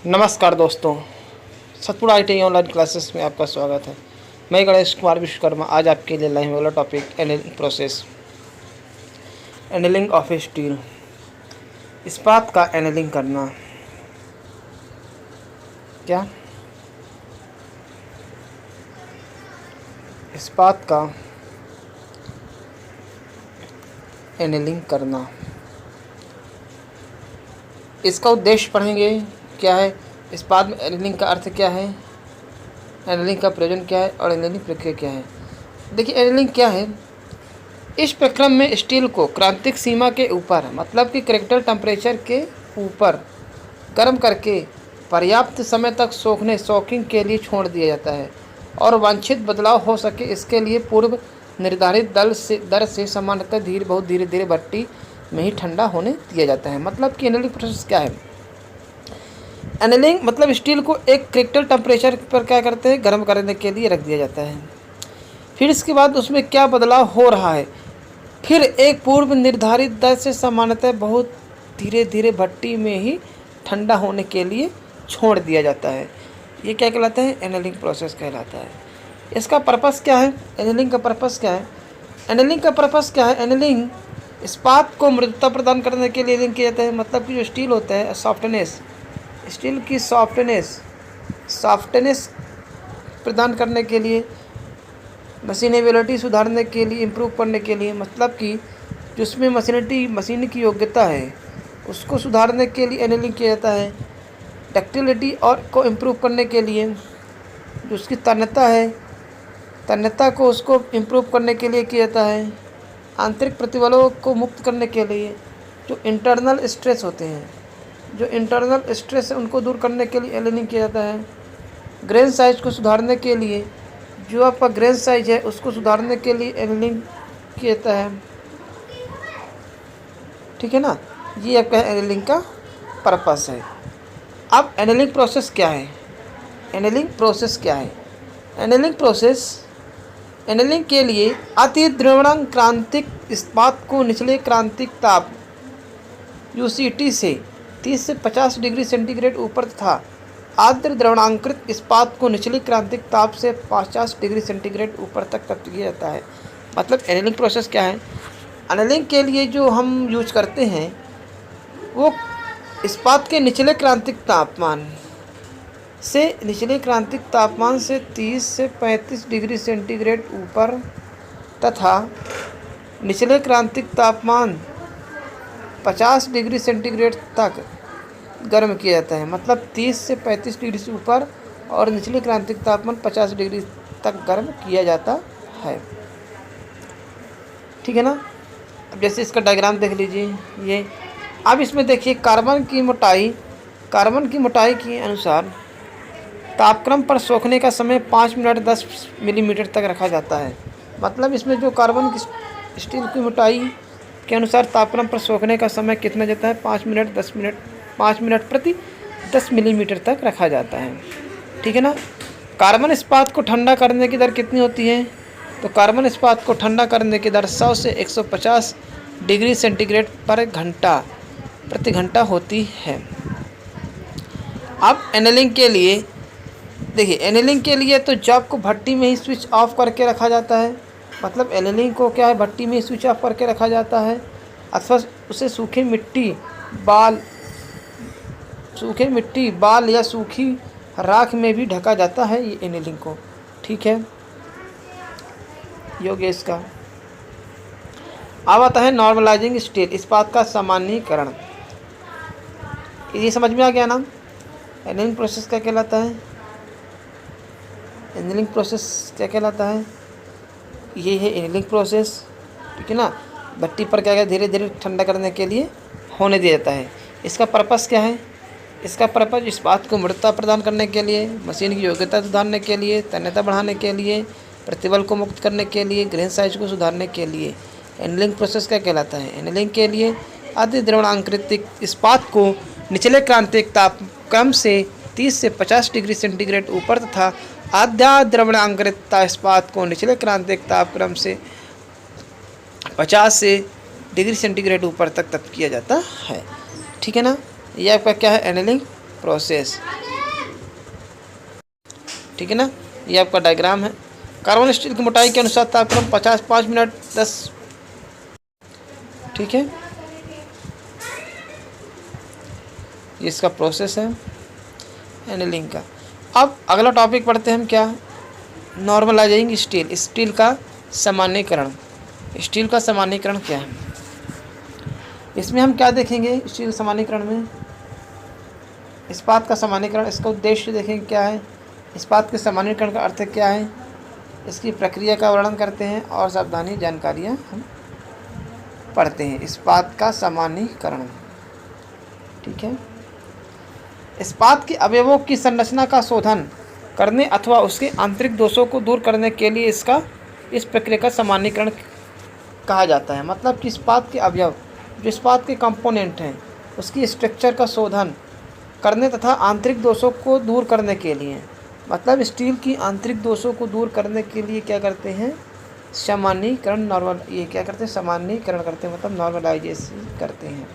नमस्कार दोस्तों, Satpura ITI online classes में आपका स्वागत है। मैं गणेश कुमार विश्वकर्मा आज आपके लिए लाए वाला topic annealing process, annealing of steel, इस्पात का एनेलिंग करना। क्या इस्पात का एनेलिंग करना, इसका उद्देश्य पढ़ेंगे। क्या है इस्पात में एनेलिंग का अर्थ क्या है, एनेलिंग का प्रयोजन क्या है और एनेलिंग प्रक्रिया क्या है। देखिए एनेलिंग क्या है। इस प्रक्रम में स्टील को क्रांतिक सीमा के ऊपर मतलब कि क्रिटिकल टेम्परेचर के ऊपर गर्म करके पर्याप्त समय तक सोखिंग के लिए छोड़ दिया जाता है और वांछित बदलाव हो सके इसके लिए पूर्व निर्धारित दर से सामान्यतः बहुत धीरे धीरे भट्टी में ही ठंडा होने दिया जाता है। मतलब कि एनेलिंग प्रोसेस क्या है। एनेलिंग मतलब स्टील को एक क्रिटिकल टेम्परेचर पर क्या करते हैं, गर्म करने के लिए रख दिया जाता है। फिर इसके बाद उसमें क्या बदलाव हो रहा है, फिर एक पूर्व निर्धारित दर से सामान्यतः बहुत धीरे धीरे भट्टी में ही ठंडा होने के लिए छोड़ दिया जाता है। ये क्या कहलाता है, एनेलिंग प्रोसेस कहलाता है। इसका पर्पस क्या है, एनेलिंग का पर्पस क्या है। एनेलिंग का पर्पस क्या है, एनेलिंग इस्पात को मृदुता प्रदान करने के लिए एनेलिंग किया जाता है। मतलब कि जो स्टील होता है सॉफ्टनेस, स्टील की सॉफ्टनेस प्रदान करने के लिए, मशीनेबिलिटी सुधारने के लिए, इम्प्रूव करने के लिए, मतलब कि जिसमें मशीन की योग्यता है उसको सुधारने के लिए एनेलिंग किया जाता है। डक्टिलिटी और को इम्प्रूव करने के लिए, जो उसकी तन्यता है, तन्यता को उसको इम्प्रूव करने के लिए किया जाता है। आंतरिक प्रतिबलों को मुक्त करने के लिए, जो इंटरनल स्ट्रेस होते हैं, जो इंटरनल स्ट्रेस है उनको दूर करने के लिए एनेलिंग किया जाता है। ग्रेन साइज को सुधारने के लिए, जो आपका ग्रेन साइज है उसको सुधारने के लिए एनेलिंग किया जाता है। ठीक है ना, ये आपका एनेलिंग का पर्पस है। अब एनेलिंग प्रोसेस क्या है, एनेलिंग प्रोसेस क्या है। एनेलिंग के लिए अति द्रवण क्रांतिक इस्पात को निचले क्रांतिक ताप UCT से 30 से 50 डिग्री सेंटीग्रेड ऊपर तथा आर्द्र द्रवणांकृत इस्पात को निचली क्रांतिक ताप से 50 डिग्री सेंटीग्रेड ऊपर तक तप किया जाता है। मतलब एनेलिंग प्रोसेस क्या है। एनेलिंग के लिए जो हम यूज करते हैं वो इस्पात के निचले क्रांतिक तापमान से 30 से 35 डिग्री सेंटीग्रेड ऊपर तथा निचले क्रांतिक तापमान 50 डिग्री सेंटीग्रेड तक गर्म किया जाता है। मतलब 30 से 35 डिग्री से ऊपर और निचले क्रांतिक तापमान 50 डिग्री तक गर्म किया जाता है। ठीक है ना। अब जैसे इसका डायग्राम देख लीजिए ये। अब इसमें देखिए कार्बन की मोटाई के अनुसार तापक्रम पर सोखने का समय 5 मिनट 10 मिलीमीटर तक रखा जाता है। मतलब इसमें जो कार्बन की स्टील की मोटाई के अनुसार तापक्रम पर सोखने का समय कितना जाता है, 5 मिनट प्रति 10 मिलीमीटर तक रखा जाता है। ठीक है ना। कार्बन इस्पात को ठंडा करने की दर कितनी होती है, तो कार्बन इस्पात को ठंडा करने की दर 100 से 150 डिग्री सेंटीग्रेड प्रति घंटा होती है। अब एनेलिंग के लिए देखिए, एनेलिंग के लिए तो जॉब को भट्टी में ही स्विच ऑफ करके रखा जाता है। मतलब एनेलिंग को क्या है, भट्टी में ही स्विच ऑफ करके रखा जाता है अथवा उसे सूखे मिट्टी बाल या सूखी राख में भी ढका जाता है ये एनेलिंग को। ठीक है, योग्य इसका। अब आता है नॉर्मलाइजिंग स्टील, इस्पात का सामान्यीकरण। ये समझ में आ गया ना, एनेलिंग प्रोसेस क्या कहलाता है। एनेलिंग प्रोसेस क्या कहलाता है, ये है एनेलिंग प्रोसेस। ठीक है ना। भट्टी पर क्या धीरे धीरे ठंडा करने के लिए होने दिया जाता है। इसका पर्पस क्या है, इसका पर्पस इस्पात को मृदुता प्रदान करने के लिए, मशीन की योग्यता सुधारने के लिए, तन्यता बढ़ाने के लिए, प्रतिबल को मुक्त करने के लिए, ग्रेन साइज को सुधारने के लिए एनेलिंग प्रोसेस क्या कहलाता है। एनेलिंग के लिए अति द्रवणांकृत इस्पात को निचले क्रांतिक तापक्रम से 30 से 50 डिग्री सेंटीग्रेड ऊपर तथा आद्य द्रवणांकृत इस्पात को निचले क्रांतिक तापक्रम से 50 से डिग्री सेंटीग्रेड ऊपर तक तप किया जाता है। ठीक है ना। ये आपका क्या है, एनेलिंग प्रोसेस। ठीक है ना, ये आपका डायग्राम है। कार्बन स्टील की मोटाई के अनुसार तापक्रम 5 मिनट 10। ठीक है, ये इसका प्रोसेस है एनीलिंग का। अब अगला टॉपिक पढ़ते हैं हम, क्या, नॉर्मलाइजिंग स्टील, स्टील का सामान्यीकरण। स्टील का सामान्यीकरण क्या है, इसमें हम क्या देखेंगे स्टील सामान्यीकरण में, इस्पात का सामान्यीकरण, इसका उद्देश्य देखेंगे क्या है, इस्पात के सामान्यीकरण का अर्थ क्या है, इसकी प्रक्रिया का वर्णन करते हैं और सावधानी जानकारियाँ हम पढ़ते हैं। इस्पात का सामान्यीकरण, ठीक है, इस्पात के अवयवों की संरचना का शोधन करने अथवा उसके आंतरिक दोषों को दूर करने के लिए इस प्रक्रिया का सामान्यीकरण कहा जाता है। मतलब कि इस्पात के अवयव, जो इस्पात के कंपोनेंट हैं, उसकी स्ट्रक्चर का शोधन करने तथा आंतरिक दोषों को दूर करने के लिए, मतलब स्टील की आंतरिक दोषों को दूर करने के लिए क्या करते हैं, सामान्यीकरण, ये क्या करते हैं, सामान्यीकरण करते हैं, मतलब नॉर्मलाइजेशन करते हैं।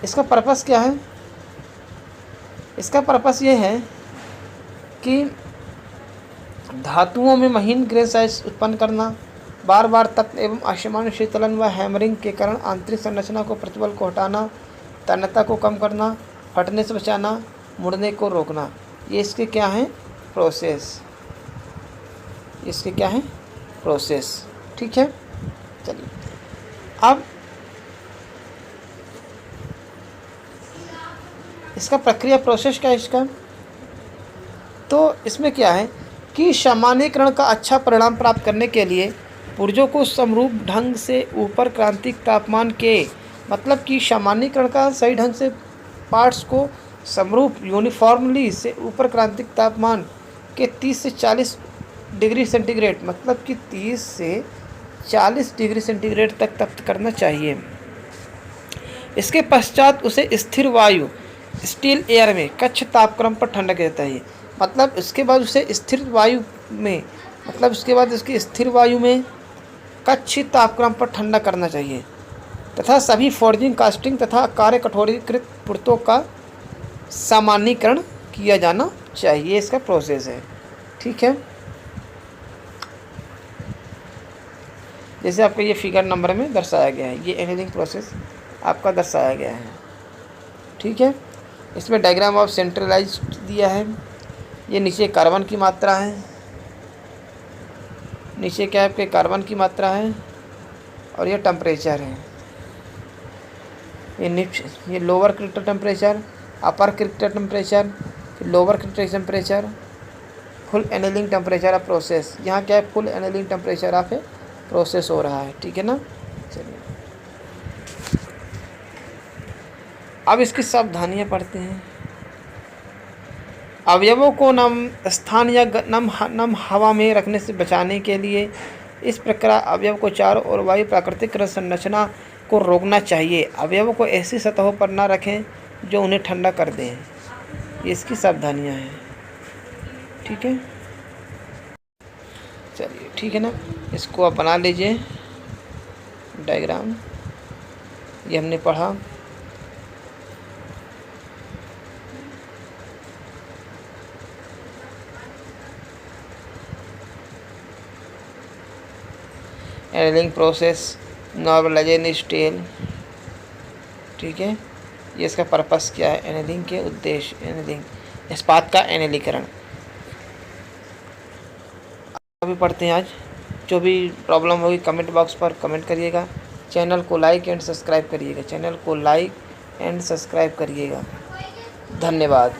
इसका पर्पस क्या है, इसका पर्पस ये है कि धातुओं में महीन ग्रेन साइज उत्पन्न करना, बार बार तत्व एवं असामान्य शीतलन व हैमरिंग के कारण आंतरिक संरचना को प्रतिबल को हटाना, तन्यता को कम करना, फटने से बचाना, मुड़ने को रोकना, ये इसके क्या हैं, प्रोसेस, इसके क्या हैं, प्रोसेस। ठीक है, चलिए अब इसका प्रक्रिया प्रोसेस क्या है इसका, तो इसमें क्या है कि सामान्यीकरण का अच्छा परिणाम प्राप्त करने के लिए पुर्जों को समरूप ढंग से ऊपर क्रांतिक तापमान के, मतलब कि सामान्यीकरण का सही ढंग से पार्ट्स को समरूप यूनिफॉर्मली से ऊपर क्रांतिक तापमान के 30 से 40 डिग्री सेंटीग्रेड, मतलब कि 30 से 40 डिग्री सेंटीग्रेड तक तप्त करना चाहिए। इसके पश्चात उसे स्थिर वायु स्टील एयर में कक्ष तापक्रम पर ठंडा किया जाता है। मतलब उसके बाद उसे स्थिर वायु में, मतलब उसके बाद उसकी स्थिर वायु में कक्ष तापक्रम पर ठंडा करना चाहिए तथा सभी फोर्जिंग, कास्टिंग तथा कार्य कठोरीकृत पुर्तों का सामान्यीकरण किया जाना चाहिए। इसका प्रोसेस है, ठीक है, जैसे आपका ये फिगर नंबर में दर्शाया गया है, ये एनीलिंग प्रोसेस आपका दर्शाया गया है। ठीक है, इसमें डायग्राम ऑफ सेंट्रलाइज्ड दिया है, ये नीचे कार्बन की मात्रा है, नीचे क्या है आपके कार्बन की मात्रा है, और ये टेम्परेचर है, ये lower critical temperature, upper critical temperature, फिर lower critical temperature, full annealing temperature of process. यहाँ क्या है, full annealing temperature of process हो रहा है। ठीक है ना, चलिए अब इसकी सावधानियाँ पढ़ते हैं। अवयवों को नम स्थान या नम हवा में रखने से बचाने के लिए इस प्रकार अवयव को चारों ओर वायु प्राकृतिक संरचना को रोकना चाहिए। अवयवों को ऐसी सतहों पर ना रखें जो उन्हें ठंडा कर दें, ये इसकी सावधानियाँ हैं। ठीक है, चलिए ठीक है ना, इसको आप बना लीजिए डायग्राम, ये हमने पढ़ा। एनीलिंग प्रोसेस, नॉर्मलाइजेशन स्टील, ठीक है, ये इसका पर्पस क्या है, एनीलिंग के उद्देश्य, एनीलिंग इस्पात का एनीलीकरण। अभी पढ़ते हैं आज, जो भी प्रॉब्लम होगी कमेंट बॉक्स पर कमेंट करिएगा, चैनल को लाइक एंड सब्सक्राइब करिएगा, चैनल को लाइक एंड सब्सक्राइब करिएगा। धन्यवाद।